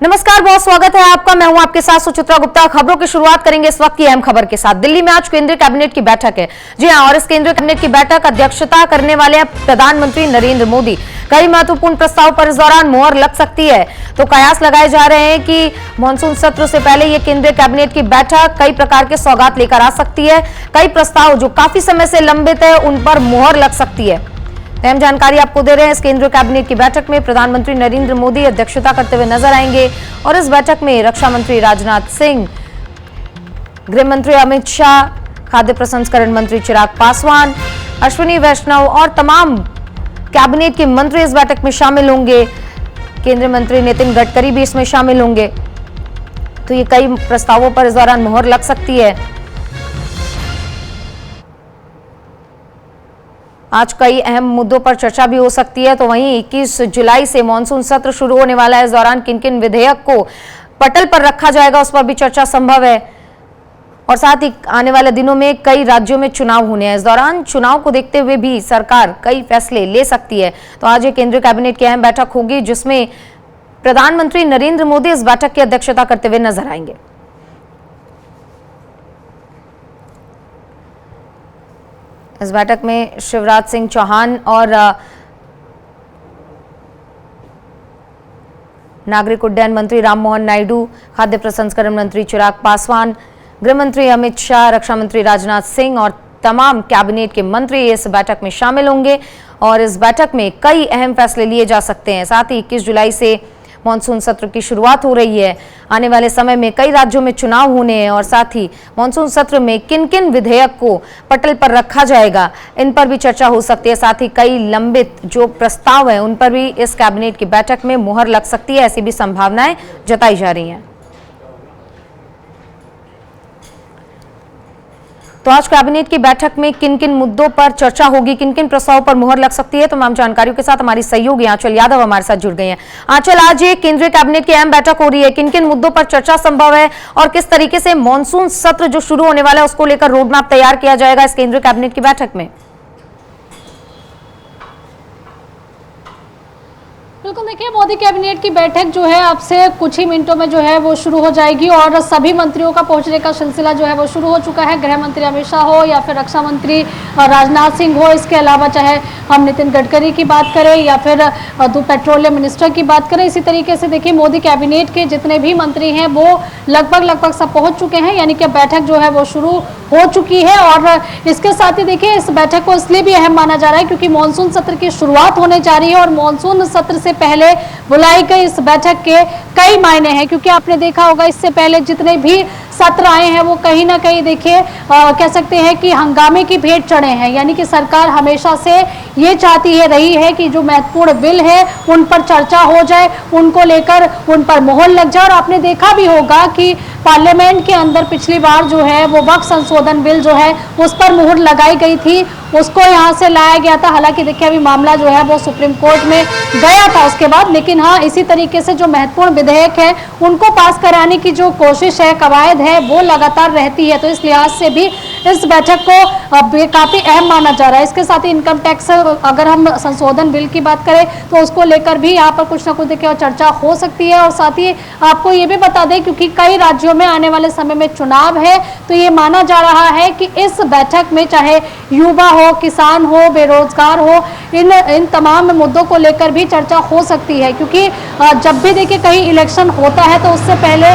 नमस्कार, बहुत स्वागत है आपका। मैं हूं आपके साथ सुचित्रा गुप्ता। खबरों की शुरुआत करेंगे इस वक्त की अहम खबर के साथ। दिल्ली में आज केंद्रीय कैबिनेट की बैठक है। जी हां, और इस केंद्रीय कैबिनेट की बैठक अध्यक्षता करने वाले हैं प्रधानमंत्री नरेंद्र मोदी। कई महत्वपूर्ण प्रस्ताव पर इस दौरान मुहर लग सकती है। तो कयास लगाए जा रहे हैं कि मानसून सत्र से पहले ये केंद्रीय कैबिनेट की बैठक कई प्रकार के सौगात लेकर आ सकती है। कई प्रस्ताव जो काफी समय से लंबित है उन पर मुहर लग सकती है। अहम जानकारी आपको दे रहे हैं। इस केंद्रीय कैबिनेट की बैठक में प्रधानमंत्री नरेंद्र मोदी अध्यक्षता करते हुए नजर आएंगे और इस बैठक में रक्षा मंत्री राजनाथ सिंह, गृह मंत्री अमित शाह, खाद्य प्रसंस्करण मंत्री चिराग पासवान, अश्विनी वैष्णव और तमाम कैबिनेट के मंत्री इस बैठक में शामिल होंगे। केंद्रीय मंत्री नितिन गडकरी भी इसमें शामिल होंगे। तो ये कई प्रस्तावों पर इस दौरान मुहर लग सकती है। आज कई अहम मुद्दों पर चर्चा भी हो सकती है। तो वहीं 21 जुलाई से मानसून सत्र शुरू होने वाला है। इस दौरान किन किन विधेयक को पटल पर रखा जाएगा उस पर भी चर्चा संभव है। और साथ ही आने वाले दिनों में कई राज्यों में चुनाव होने हैं। इस दौरान चुनाव को देखते हुए भी सरकार कई फैसले ले सकती है। तो आज ये केंद्रीय कैबिनेट की अहम बैठक होगी जिसमें प्रधानमंत्री नरेंद्र मोदी इस बैठक की अध्यक्षता करते हुए नजर आएंगे। इस बैठक में शिवराज सिंह चौहान और नागरिक उड्डयन मंत्री राममोहन नायडू, खाद्य प्रसंस्करण मंत्री चिराग पासवान, गृह मंत्री अमित शाह, रक्षा मंत्री राजनाथ सिंह और तमाम कैबिनेट के मंत्री इस बैठक में शामिल होंगे। और इस बैठक में कई अहम फैसले लिए जा सकते हैं। साथ ही 21 जुलाई से मानसून सत्र की शुरुआत हो रही है। आने वाले समय में कई राज्यों में चुनाव होने हैं और साथ ही मानसून सत्र में किन किन विधेयक को पटल पर रखा जाएगा इन पर भी चर्चा हो सकती है। साथ ही कई लंबित जो प्रस्ताव हैं उन पर भी इस कैबिनेट की बैठक में मुहर लग सकती है। ऐसी भी संभावनाएं जताई जा रही हैं। तो आज कैबिनेट की बैठक में किन किन मुद्दों पर चर्चा होगी, किन किन प्रस्ताव पर मुहर लग सकती है, तमाम जानकारियों के साथ हमारी सहयोगी आंचल यादव हमारे साथ जुड़ गई हैं। आंचल, आज ये केंद्रीय कैबिनेट की अहम बैठक हो रही है। किन किन मुद्दों पर चर्चा संभव है और किस तरीके से मानसून सत्र जो शुरू होने वाला है उसको लेकर रोड मैप तैयार किया जाएगा इस केंद्रीय कैबिनेट की बैठक में? बिल्कुल, देखिए मोदी कैबिनेट की बैठक जो है अब से कुछ ही मिनटों में जो है वो शुरू हो जाएगी और सभी मंत्रियों का पहुंचने का सिलसिला जो है वो शुरू हो चुका है। गृह मंत्री अमित शाह हो या फिर रक्षा मंत्री राजनाथ सिंह हो, इसके अलावा चाहे हम नितिन गडकरी की बात करें या फिर पेट्रोलियम मिनिस्टर की बात करें, इसी तरीके से देखिए मोदी कैबिनेट के जितने भी मंत्री हैं वो लगभग सब पहुँच चुके हैं। यानी कि बैठक जो है वो शुरू हो चुकी है। और इसके साथ ही देखिए इस बैठक को इसलिए भी अहम माना जा रहा है क्योंकि मानसून सत्र की शुरुआत होने जा रही है और मानसून सत्र से पहले बुलाई गई इस बैठक के कई मायने हैं। क्योंकि आपने देखा होगा इससे पहले जितने भी सत्र आए हैं वो कहीं ना कहीं देखिए कह सकते हैं कि हंगामे की भेंट चढ़े हैं। यानी कि सरकार हमेशा से ये चाहती है रही है कि जो महत्वपूर्ण बिल है उन पर चर्चा हो जाए, उनको लेकर उन पर मोहर लग जाए। और आपने देखा भी होगा कि पार्लियामेंट के अंदर पिछली बार जो है वो वक्फ संशोधन बिल जो है उस पर मुहर लगाई गई थी, उसको यहाँ से लाया गया था। हालांकि देखिए अभी मामला जो है वो सुप्रीम कोर्ट में गया था उसके बाद, लेकिन हाँ इसी तरीके से जो महत्वपूर्ण विधेयक है उनको पास कराने की जो कोशिश है, कवायद है, वो लगातार रहती है। तो इस लिहाज से भी इस बैठक को काफी अहम माना जा रहा है। इसके साथ ही इनकम टैक्स अगर हम संशोधन बिल की बात करें तो उसको लेकर भी यहाँ पर कुछ ना कुछ देखिए चर्चा हो सकती है। और साथ ही आपको ये भी बता दें क्योंकि कई राज्यों में आने वाले समय में चुनाव है, तो ये माना जा रहा है कि इस बैठक में चाहे युवा हो, किसान हो, बेरोजगार हो, इन तमाम मुद्दों को लेकर भी चर्चा हो सकती है। क्योंकि जब भी देखिए कहीं इलेक्शन होता है तो उससे पहले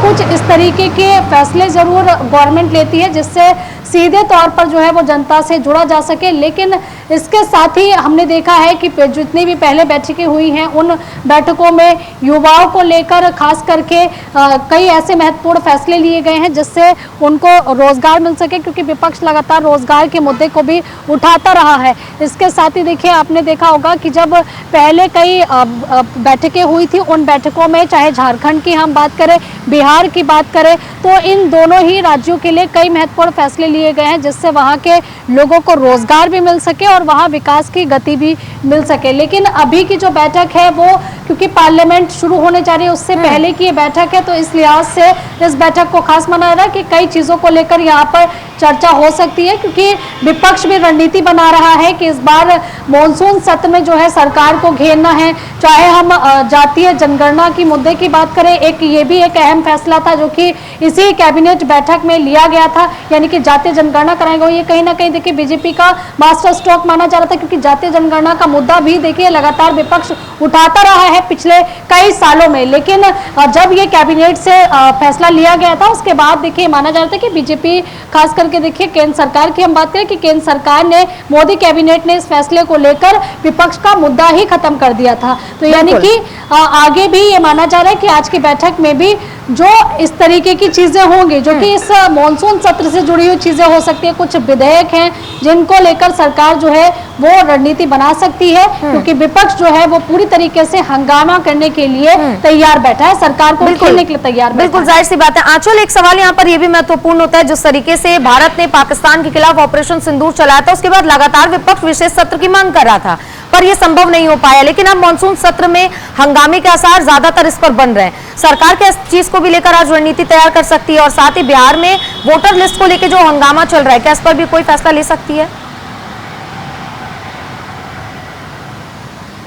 कुछ इस तरीके के फैसले जरूर गवर्नमेंट लेती है जिससे सीधे तौर पर जो है वो जनता से जुड़ा जा सके। लेकिन इसके साथ ही हमने देखा है कि जितनी भी पहले बैठकें हुई हैं उन बैठकों में युवाओं को लेकर खास करके कई ऐसे महत्वपूर्ण फैसले लिए गए हैं जिससे उनको रोजगार मिल सके, क्योंकि विपक्ष लगातार रोजगार के मुद्दे को भी उठाता रहा है। इसके साथ ही देखिए आपने देखा होगा कि जब पहले कई बैठकें हुई थी उन बैठकों में चाहे झारखंड की हम बात करें, बिहार की बात करें, तो इन दोनों ही राज्यों के लिए कई महत्वपूर्ण फैसले लिए गए हैं जिससे वहाँ के लोगों को रोजगार भी मिल सके और वहाँ विकास की गति भी मिल सके। लेकिन अभी की जो बैठक है वो क्योंकि पार्लियामेंट शुरू होने जा रही है उससे पहले की ये बैठक है, तो इस लिहाज से इस बैठक को खास माना जा रहा है कि कई चीजों को लेकर यहाँ पर चर्चा हो सकती है, क्योंकि विपक्ष भी रणनीति बना रहा है कि इस बार मॉनसून सत्र में जो है सरकार को घेरना है। चाहे हम जातीय जनगणना की मुद्दे की बात करें, ये भी एक अहम फैसला था जो कि इसी कैबिनेट बैठक में लिया गया था, यानी कि जातीय जनगणना कराएंगे। ये कहीं ना कहीं देखिए बीजेपी का मास्टर स्ट्रोक माना जा रहा था, क्योंकि जातीय जनगणना का मुद्दा भी देखिए लगातार विपक्ष उठाता रहा है पिछले कई सालों में। लेकिन जब ये कैबिनेट से फैसला लिया गया था उसके बाद देखिए माना जा रहा था कि बीजेपी खास करके देखिए केंद्र सरकार की हम बात करें कि केंद्र सरकार ने मोदी कैबिनेट ने इस फैसले को लेकर विपक्ष का मुद्दा ही खत्म कर दिया था। तो यानी कि आगे भी ये माना जा रहा है कि आज की बैठक में भी जो इस तरीके की चीजें होंगी जो कि इस मॉनसून सत्र से जुड़ी हुई चीजें हो सकती है, कुछ विधेयक हैं जिनको लेकर सरकार जो है वो रणनीति बना सकती है, क्योंकि विपक्ष जो है वो पूरी तरीके से हंगामा करने के लिए तैयार बैठा है, सरकार को खेलने के लिए तैयार बैठा है। बिल्कुल जाहिर सी बात है। आंचल, एक सवाल यहाँ पर यह भी महत्वपूर्ण होता है, जिस तरीके से भारत ने पाकिस्तान के खिलाफ ऑपरेशन सिंदूर चलाया था उसके बाद लगातार विपक्ष विशेष सत्र की मांग कर रहा था, पर यह संभव नहीं हो पाया। लेकिन अब मानसून सत्र में हंगामे के आसार ज्यादातर इस पर बन रहे हैं। सरकार क्या इस चीज को भी लेकर आज रणनीति तैयार कर सकती है? और साथ ही बिहार में वोटर लिस्ट को लेकर जो हंगामा चल रहा है, क्या इस पर भी कोई फैसला ले सकती है?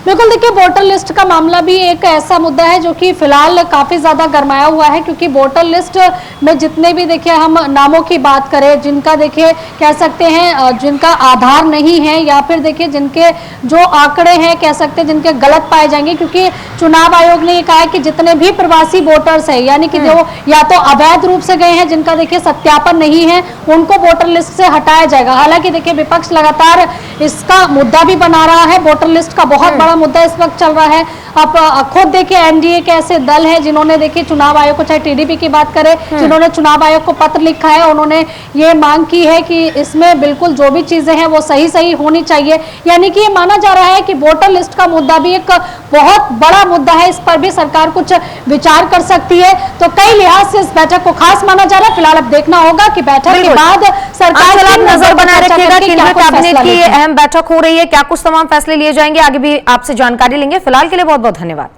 बिल्कुल, देखिए वोटर लिस्ट का मामला भी एक ऐसा मुद्दा है जो कि फिलहाल काफी ज्यादा गरमाया हुआ है, क्योंकि वोटर लिस्ट में जितने भी देखिए हम नामों की बात करें जिनका देखिए कह सकते हैं जिनका आधार नहीं है, या फिर देखिए जिनके जो आंकड़े हैं कह सकते हैं जिनके गलत पाए जाएंगे, क्योंकि चुनाव आयोग ने ये कहा है कि जितने भी प्रवासी वोटर्स है यानी कि जो या तो अवैध रूप से गए हैं जिनका देखिए सत्यापन नहीं है उनको वोटर लिस्ट से हटाया जाएगा। हालांकि देखिए विपक्ष लगातार इसका मुद्दा भी बना रहा है, वोटर लिस्ट का बहुत बड़ा मुद्दा इस वक्त चल रहा है। अब खुद देखिए एनडीए के ऐसे दल हैं जिन्होंने देखिए चुनाव आयोग को, चाहे टीडीपी की बात करें, जिन्होंने चुनाव आयोग को पत्र लिखा है, उन्होंने ये मांग की है कि इसमें बिल्कुल जो भी चीजें हैं वो सही सही होनी चाहिए। यानी कि ये माना जा रहा है कि वोटर लिस्ट का मुद्दा भी एक बहुत बड़ा मुद्दा है, इस पर भी सरकार कुछ विचार कर सकती है। तो कई लिहाज से इस बैठक को खास माना जा रहा है। फिलहाल अब देखना होगा कि बैठक के बाद सरकार नजर बनाए रखिएगा, केंद्रीय कैबिनेट की अहम बैठक हो रही है, क्या कुछ तमाम फैसले लिए जाएंगे, आगे भी आपसे जानकारी लेंगे। फिलहाल के लिए बहुत बहुत धन्यवाद।